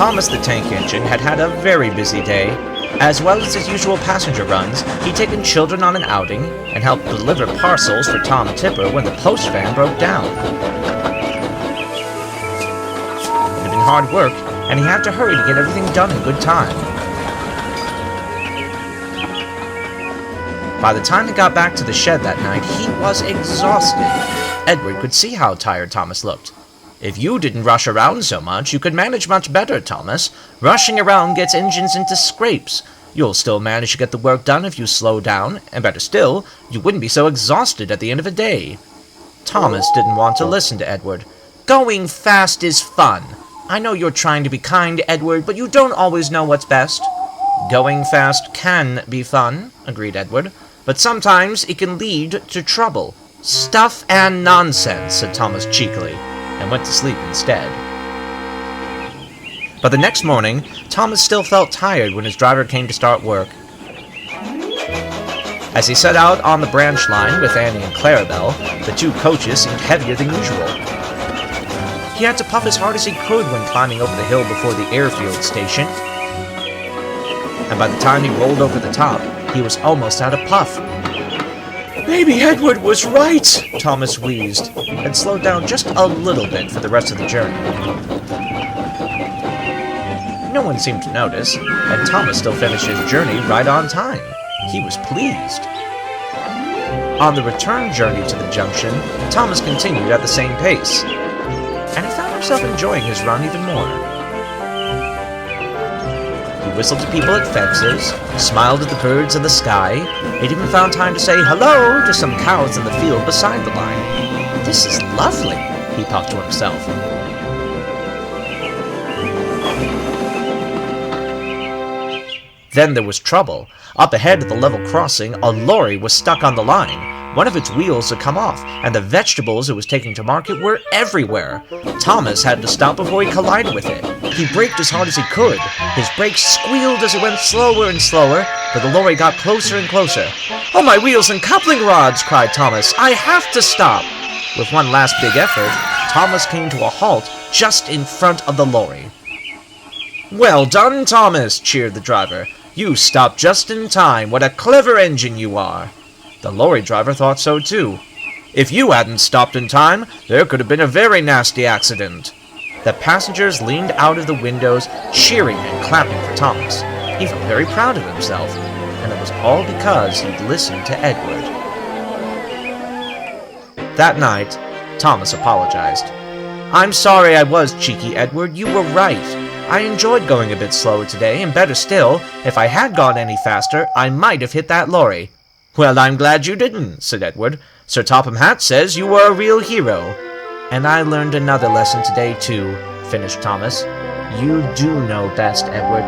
Thomas the Tank Engine had had a very busy day. As well as his usual passenger runs, he'd taken children on an outing, and helped deliver parcels for Tom Tipper when the post van broke down. It had been hard work, and he had to hurry to get everything done in good time. By the time he got back to the shed that night, he was exhausted. Edward could see how tired Thomas looked. "If you didn't rush around so much, you could manage much better, Thomas. Rushing around gets engines into scrapes. You'll still manage to get the work done if you slow down, and better still, you wouldn't be so exhausted at the end of a day." Thomas didn't want to listen to Edward. "Going fast is fun. I know you're trying to be kind, Edward, but you don't always know what's best." "Going fast can be fun," agreed Edward, "but sometimes it can lead to trouble." "Stuff and nonsense," said Thomas cheekily, and went to sleep instead. But the next morning, Thomas still felt tired when his driver came to start work. As he set out on the branch line with Annie and Clarabelle, the two coaches seemed heavier than usual. He had to puff as hard as he could when climbing over the hill before the airfield station, and by the time he rolled over the top, he was almost out of puff. "Maybe Edward was right," Thomas wheezed, and slowed down just a little bit for the rest of the journey. No one seemed to notice, and Thomas still finished his journey right on time. He was pleased. On the return journey to the junction, Thomas continued at the same pace, and he found himself enjoying his run even more. He whistled to people at fences, smiled at the birds in the sky. He'd even found time to say hello to some cows in the field beside the line. "This is lovely," he thought to himself. Then there was trouble. Up ahead at the level crossing, a lorry was stuck on the line. One of its wheels had come off, and the vegetables it was taking to market were everywhere. Thomas had to stop before he collided with it. He braked as hard as he could. His brakes squealed as it went slower and slower, but the lorry got closer and closer. "Oh, my wheels and coupling rods!" cried Thomas. "I have to stop!" With one last big effort, Thomas came to a halt just in front of the lorry. "Well done, Thomas!" cheered the driver. "You stopped just in time. What a clever engine you are!" The lorry driver thought so too. "If you hadn't stopped in time, there could have been a very nasty accident." The passengers leaned out of the windows, cheering and clapping for Thomas. He felt very proud of himself, and it was all because he'd listened to Edward. That night, Thomas apologized. "I'm sorry I was cheeky, Edward. You were right. I enjoyed going a bit slower today, and better still, if I had gone any faster, I might have hit that lorry." "Well, I'm glad you didn't," said Edward. "Sir Topham Hatt says you were a real hero." "And I learned another lesson today, too," finished Thomas. "You do know best, Edward.